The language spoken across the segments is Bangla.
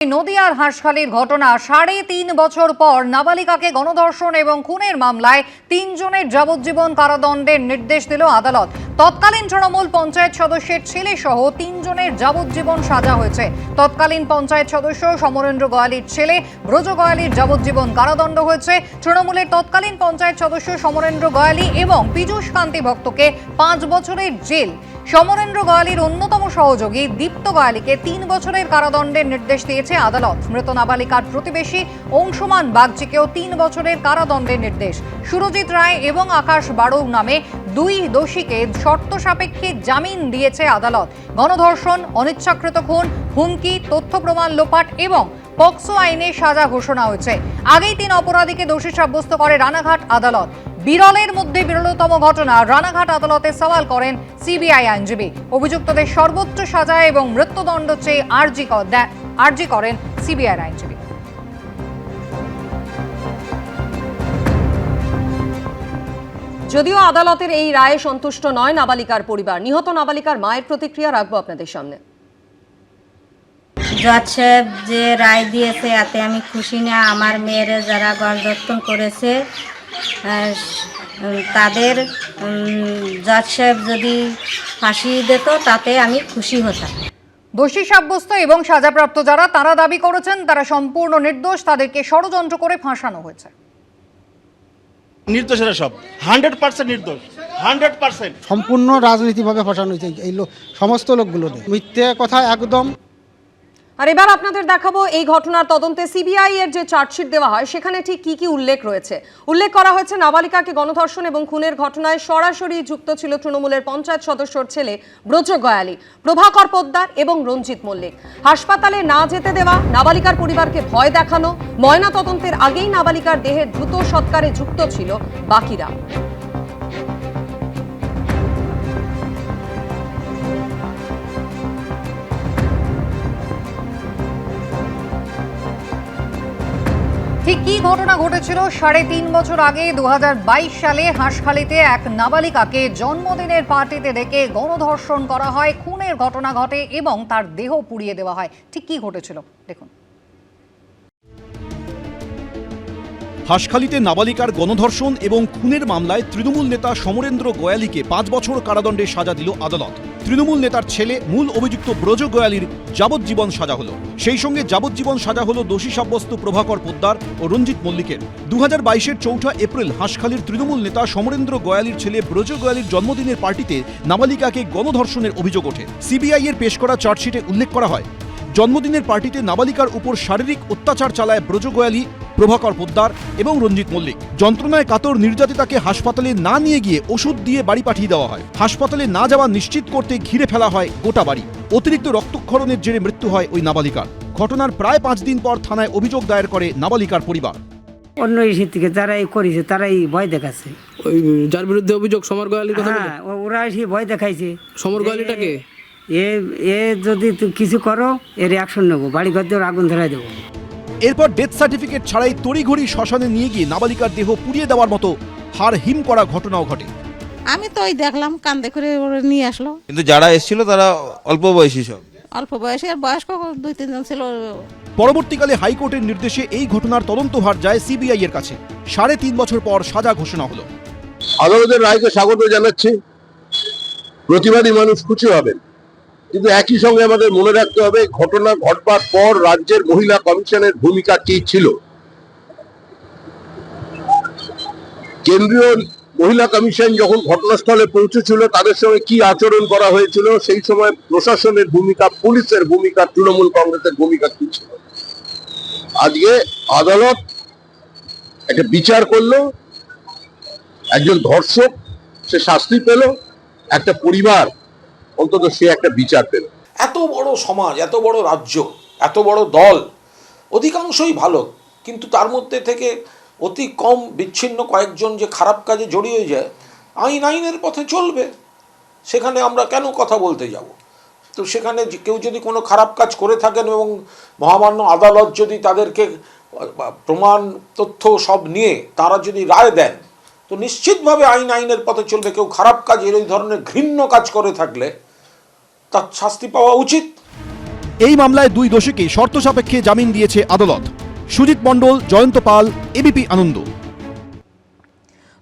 নদিয়ার হাঁসখালির ঘটনা ৩.৫ বছর পর নাবালিকাকে গণধর্ষণ এবং খুনের মামলায় ৩ জনের যাবজ্জীবন কারাদণ্ডের নির্দেশ দিল আদালত। তৎকালীন তৃণমূল পঞ্চায়েত সদস্যের ছেলে সহ ৩ জনের যাবজ্জীবন সাজা হয়েছে। তৎকালীন পঞ্চায়েত সদস্য সমরেন্দ্র গোয়ালির ছেলে ব্রজ গোয়ালির যাবজ্জীবন কারাদণ্ড হয়েছে। তৃণমূলের তৎকালীন পঞ্চায়েত সদস্য সমরেন্দ্র গোয়ালি এবং পীযূষ কান্তি ভক্তকে ৫ বছরের জেল। সমরেন্দ্র গোয়ালির অন্যতম সহযোগী দীপ্ত গোয়ালিকে ৩ বছরের কারাদণ্ডের নির্দেশ দিয়েছে আদালত। মৃত নাবালিকার প্রতিবেশী অংশুমান বাগচিকেও ৩ বছরের কারাদণ্ডের নির্দেশ। সুরজিৎ রায় এবং আকাশ বাড়ুর নামে ২ দোষীকে শর্ত সাপেক্ষে জামিন দিয়েছে আদালত। গণধর্ষণ, অনিচ্ছাকৃত খুন, হুমকি, তথ্য প্রমাণ লোপাট এবং পক্সো আইনে সাজা ঘোষণা হয়েছে। আগেই ৩ অপরাধীকে দোষী সাব্যস্ত করে রানাঘাট আদালত। বিরলের মধ্যে বিরলতম ঘটনা, রানাঘাট আদালতে সওয়াল করেন সিবিআই আইনজীবী। অভিযুক্তদের সর্বোচ্চ সাজা এবং মৃত্যুদণ্ড চেয়ে আর্জি করেন সিবিআই আইনজীবী। যদিও আদালতের এই রায়ে সন্তুষ্ট নয় নাবালিকার পরিবার। নিহত নাবালিকার মায়ের প্রতিক্রিয়া রাখবো আপনাদের সামনে। জজ সাহেব যে রায় দিয়েছে এতে আমি খুশি না। আমার মেয়েরা যারা গণধর্ষণ করেছে তাদের জজ সাহেব যদি ফাঁসি দিত তাতে আমি খুশি হতাম। দোষী সাব্যস্ত এবং সাজাপ্রাপ্ত যারা তারা দাবি করেছেন তারা সম্পূর্ণ নির্দোষ, তাদেরকে ষড়যন্ত্র করে ফাঁসানো হয়েছে। নির্দোষেরা সব 100% নির্দোষ, 100% সম্পূর্ণ রাজনীতিভাবে ফাঁসানো হয়েছে এই সমস্ত লোকগুলো। মিথ্যে কথা একদম। আর এবার আপনাদের দেখাবো এই ঘটনার তদন্তে সিবিআই এর যে চার্জশিট দেওয়া হয় সেখানে ঠিক কি কি উল্লেখ রয়েছে। উল্লেখ করা হয়েছে নাবালিকাকে গণধর্ষণ এবং খুনের ঘটনায় সরাসরি যুক্ত ছিল তৃণমূলের পঞ্চায়েত সদস্যর ছেলে ব্রজ গোয়ালি, প্রভাকর পোদ্দার এবং রঞ্জিত মল্লিক। হাসপাতালে না যেতে দেওয়া, নাবালিকার পরিবারকে ভয় দেখানো, ময়না তদন্তের আগেই নাবালিকার দেহের দ্রুত সৎকারে যুক্ত ছিল বাকিরা। ঠিক কি ঘটনা ঘটেছিল ৩.৫ বছর আগে ২০২২ সালে হাঁসখালিতে এক নাবালিকাকে জন্মদিনের পার্টিতে ডেকে গণধর্ষণ করা হয়, খুনের ঘটনা ঘটে এবং তার দেহ পুড়িয়ে দেওয়া হয়। ঠিক কি ঘটেছিল দেখুন। হাঁসখালিতে নাবালিকার গণধর্ষণ এবং খুনের মামলায় তৃণমূল নেতা সমরেন্দ্র গোয়ালিকে ৫ বছর কারাদণ্ডের সাজা দিল আদালত। তৃণমূল নেতার ছেলে মূল অভিযুক্ত ব্রজ গোয়ালির যাবজ্জীবন সাজা হলো। সেই সঙ্গে যাবজ্জীবন সাজা হলো দোষী সাব্যস্ত প্রভাকর পোদ্দার ও রঞ্জিত মল্লিকের। ২০২২-এর ৪ এপ্রিল হাঁসখালির তৃণমূল নেতা সমরেন্দ্র গোয়ালির ছেলে ব্রজ গোয়ালির জন্মদিনের পার্টিতে নাবালিকাকে গণধর্ষণের অভিযোগ ওঠে। সিবিআই এর পেশ করা চার্জশিটে উল্লেখ করা হয়, জন্মদিনের পার্টিতে নাবালিকার উপর শারীরিক অত্যাচার চালায় ব্রজ গোয়ালি, প্রভাকর পোদ্দার এবং রঞ্জিত মল্লিক। যন্ত্রণায় কাতর নির্যাতিতাকে হাসপাতালে না নিয়ে গিয়ে ওষুধ দিয়ে বাড়ি পাঠিয়ে দেওয়া হয়। হাসপাতালে না যাওয়া নিশ্চিত করতে ঘিরে ফেলা হয় গোটা বাড়ি। অতিরিক্ত রক্তক্ষরণের জেরে মৃত্যু হয় ওই নাবালিকার। ঘটনার প্রায় ৫ দিন পর থানায় অভিযোগ দায়ের করে নাবালিকার পরিবার। অন্য ইস্যু থেকে যারাই করেছে তারাই ভয় দেখাচ্ছে। ওই যার বিরুদ্ধে অভিযোগ সমর গোয়ালির কথা বলে ওরা এসে ভয় দেখাইছে। সমর গোয়ালিটাকে এ যদি কিছু করো এর অ্যাকশন নেবো, বাড়ি ঘর দিয়ে আগুন ধরাই দেবো। এরপর ডেথ সার্টিফিকেট ছাড়াই তড়িঘড়ি শ্মশানে নিয়ে গিয়ে নাবালিকার দেহ পুড়িয়ে দেওয়ার মতো হাড় হিম করা ঘটনাও ঘটে। আমি তো ওই দেখলাম কান্দে করে ওরা নিয়ে আসলো, কিন্তু যারা এসেছিল তারা অল্প বয়সী, সব অল্প বয়সী আর বয়স্ক 2-3 জন ছিল। পরবর্তীকালে হাইকোর্টের নির্দেশে এই ঘটনার তদন্তভার যায় সিবিআই এর কাছে। ৩.৫ বছর পর সাজা ঘোষণা হলো। আদালতের রায়কে স্বাগত জানাচ্ছি। প্রতিবাদী মানুষ খুশি হবেন, কিন্তু একই সঙ্গে আমাদের মনে রাখতে হবে ঘটনা ঘটবার পর রাজ্যের মহিলা কমিশনের ভূমিকা কি ছিল। কেন্দ্রীয় মহিলা কমিশন যখন ঘটনাস্থলে পৌঁছেছিল তাদের সঙ্গে কি আচরণ করা হয়েছিল, সেই সময় প্রশাসনের ভূমিকা, পুলিশের ভূমিকা, তৃণমূল কংগ্রেসের ভূমিকা কি ছিল। আজকে আদালত একটা বিচার করলো, একজন ধর্ষক সে শাস্তি পেল, একটা পরিবার অন্তত সে একটা বিচার পেল। এত বড় সমাজ, এত বড় রাজ্য, এত বড় দল, অধিকাংশই ভালো, কিন্তু তার মধ্যে থেকে অতি কম বিচ্ছিন্ন কয়েকজন যে খারাপ কাজে জড়িয়ে যায়, আইনের পথে চলবে, সেখানে আমরা কেন কথা বলতে যাব? তো সেখানে কেউ যদি কোনো খারাপ কাজ করে থাকেন এবং মহামান্য আদালত যদি তাদেরকে প্রমাণ তথ্য সব নিয়ে তারা যদি রায় দেন, তো নিশ্চিতভাবে আইনের পথে চলবে। কেউ খারাপ কাজ, এই ধরনের ঘৃণ্য কাজ করে থাকলে তার শাস্তি পাওয়া উচিত। এই মামলায় দুই দোষীকে শর্ত সাপেক্ষে জামিন দিয়েছে আদালত। সুজিত মণ্ডল, জয়ন্ত পাল, এবিপি আনন্দ।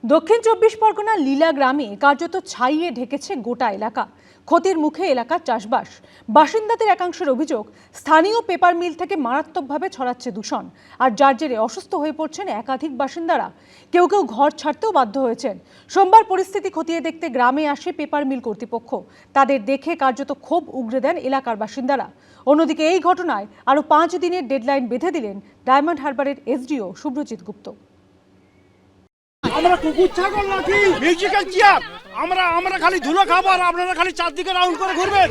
দক্ষিণ 24 পরগনার লীলা গ্রামে কার্যত ছাইয়ে ঢেকেছে গোটা এলাকা। ক্ষতির মুখে এলাকার চাষবাস। বাসিন্দাদের একাংশের অভিযোগ, স্থানীয় পেপার মিল থেকে মারাত্মকভাবে ছড়াচ্ছে দূষণ, আর যার জেরে অসুস্থ হয়ে পড়ছেন একাধিক বাসিন্দারা। কেউ কেউ ঘর ছাড়তেও বাধ্য হয়েছেন। সোমবার পরিস্থিতি খতিয়ে দেখতে গ্রামে আসে পেপার মিল কর্তৃপক্ষ। তাদের দেখে কার্যত ক্ষোভ উগরে দেন এলাকার বাসিন্দারা। অন্যদিকে এই ঘটনায় আরও 5 দিনের ডেডলাইন বেঁধে দিলেন ডায়মন্ড হারবারের এসডিও শুভ্রজিৎ গুপ্ত। আমরা কুকুর ছাগল নাকি মিউজিক্যাল চেয়ার? আমরা খালি ধুলো খাবো আর আপনারা খালি চারদিকে রাউন্ড করে ঘুরবেন।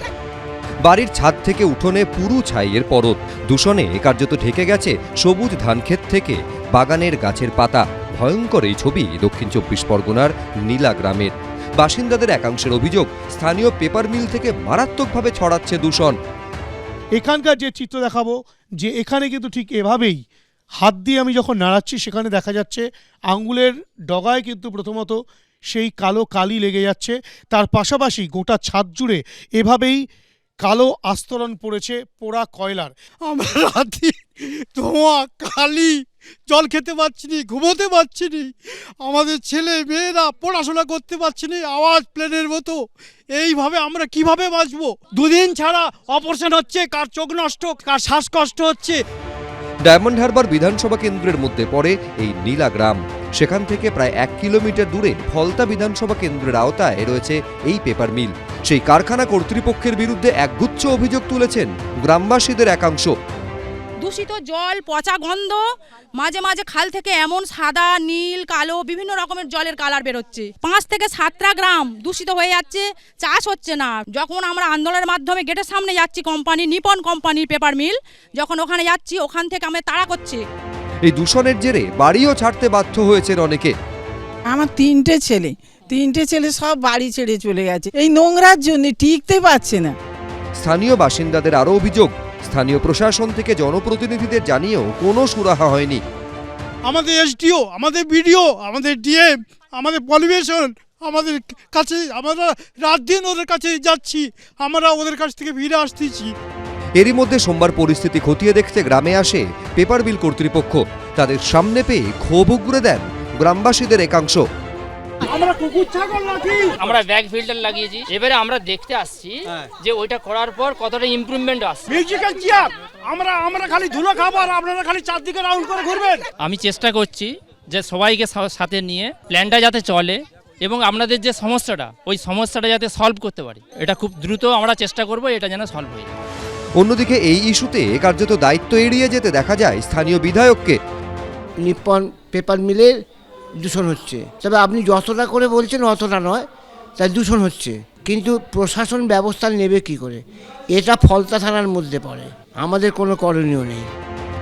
বাড়ির ছাদ থেকে উঠোনে পুরু ছাইয়ের পরত, দূষণে কার্যত ঢেকে গেছে সবুজ ধানক্ষেত থেকে বাগানের গাছের পাতা। ভয়ঙ্কর এই ছবি দক্ষিণ 24 পরগনার নীলা গ্রামের। বাসিন্দাদের একাংশের অভিযোগ, স্থানীয় পেপার মিল থেকে মারাত্মকভাবে ছড়াচ্ছে দূষণ। এখানকার যে চিত্র দেখাবো, যে এখানে কিন্তু ঠিক এভাবেই হাত দিয়ে আমি যখন নাড়াচ্ছি সেখানে দেখা যাচ্ছে আঙ্গুলের ডগায় কিন্তু প্রথমত সেই কালো কালি লেগে যাচ্ছে। তার পাশাপাশি গোটা ছাদ জুড়ে এভাবেই কালো আস্তরণ পড়েছে পোড়া কয়লার। আমরা রাতে ধোঁয়া, কালি, জল খেতে পারছি নি, ঘুমোতে পারছি নি, আমাদের ছেলে মেয়েরা পড়াশোনা করতে পারছি নি, আওয়াজ প্লেনের মতো। এইভাবে আমরা কিভাবে বাঁচবো? 2 দিন ছাড়া অপারেশন হচ্ছে, কার চোখ নষ্ট, কার শ্বাসকষ্ট হচ্ছে। ডায়মন্ড হারবার বিধানসভা কেন্দ্রের মধ্যে পড়ে এই নীলা গ্রাম। সেখান থেকে প্রায় 1 কিলোমিটার দূরে ফলতা বিধানসভা কেন্দ্রের আওতায় রয়েছে এই পেপার মিল। সেই কারখানা কর্তৃপক্ষের বিরুদ্ধে একগুচ্ছ অভিযোগ তুলেছেন গ্রামবাসীদের একাংশ। দূষিত জল, পচা গন্ধ, মাঝে মাঝে খাল থেকে এমন সাদা, নীল, কালো বিভিন্ন রকমের জলের কালার বেরোচ্ছে। 5 থেকে 7টা গ্রাম দূষিত হয়ে যাচ্ছে, চাষ হচ্ছে না। যখন আমরা আন্দোলনের মাধ্যমে গেটের সামনে যাচ্ছি, কোম্পানি নিপন কোম্পানির পেপার মিল, যখন ওখানে যাচ্ছি ওখান থেকে আমাদের তাড়া করছে। এই দূষণের জেরে বাড়িও ছাড়তে বাধ্য হয়েছেন অনেকে। আমার 3টে ছেলে সব বাড়ি ছেড়ে চলে গেছে এই নোংরার জন্য, টিকতে পারছে না। স্থানীয় বাসিন্দাদের আরও অভিযোগ, স্থানীয় প্রশাসন থেকে জনপ্রতিনিধিদের জানিয়েও কোনো সুরাহা হয়নি। আমাদের এসডিও, আমাদের বিডিও, আমাদের ডিএম, আমাদের পরিবেশন, আমাদের কাছে আমরা রাত দিন ওদের কাছে যাচ্ছি, আমরা ওদের কাছ থেকে ফিরে আসতেছি। এরই মধ্যে সোমবার পরিস্থিতি খতিয়ে দেখতে গ্রামে আসে পেপার মিল কর্তৃপক্ষ। তাদের সামনে পেয়ে ক্ষোভ উগরে দেন গ্রামবাসীদের একাংশ। আমরা কুকুর ছাগল নাকি? আমরা ব্যাক ফিল্টার লাগিয়েছি, এবারে আমরা দেখতে আসছি যে ওইটা করার পর কতটা ইমপ্রুভমেন্ট আসছে। Musical chair? আমরা খালি ধুলো খাবো আর আপনারা খালি চারদিকে রাউন্ড করে ঘুরবেন। আমি চেষ্টা করছি যে সবাইকে সাথে নিয়ে প্ল্যানটা যাতে চলে এবং আপনাদের যে সমস্যাটা, ওই সমস্যাটা যাতে সলভ করতে পারি। এটা খুব দ্রুত আমরা চেষ্টা করব, এটা যেন সলভ হয়ে যায়। অন্যদিকে এই ইস্যুতে কার্যত দায়িত্ব এড়িয়ে যেতে দেখা যায় স্থানীয় বিধায়ককে। নিপন পেপার মিলের দূষণ হচ্ছে, তবে আপনি যতটা করে বলছেন অতটা নয়, তাই দূষণ হচ্ছে। কিন্তু প্রশাসন ব্যবস্থা নেবে কি করে? এটা ফলতা থানার মধ্যে পড়ে, আমাদের কোনো করণীয় নেই।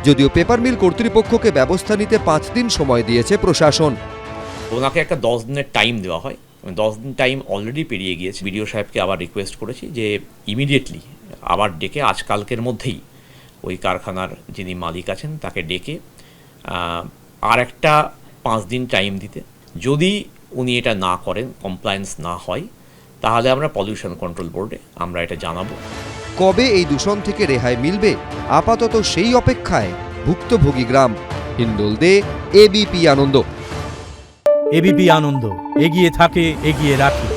যদিও পেপার মিল কর্তৃপক্ষকে ব্যবস্থা নিতে 5 দিন সময় দিয়েছে প্রশাসন। ওনাকে একটা 10 দিনের টাইম দেওয়া হয়, 10 দিন টাইম অলরেডি পেরিয়ে গিয়েছে। বিডিও সাহেবকে আবার রিকোয়েস্ট করেছি যে ইমিডিয়েটলি আবার ডেকে আজকালকের মধ্যেই ওই কারখানার যিনি মালিক আছেন তাকে ডেকে আর একটা 5 দিন টাইম দিতে। যদি উনি এটা না করেন, কমপ্লায়েন্স না হয়, তাহলে আমরা পলিউশন কন্ট্রোল বোর্ডে আমরা এটা জানাবো। কবে এই দূষণ থেকে রেহাই মিলবে, আপাতত সেই অপেক্ষায় ভুক্তভোগী গ্রাম। হিন্দোল দে, এবিপি আনন্দ। এবিপি আনন্দ, এগিয়ে থাকে, এগিয়ে রাখে।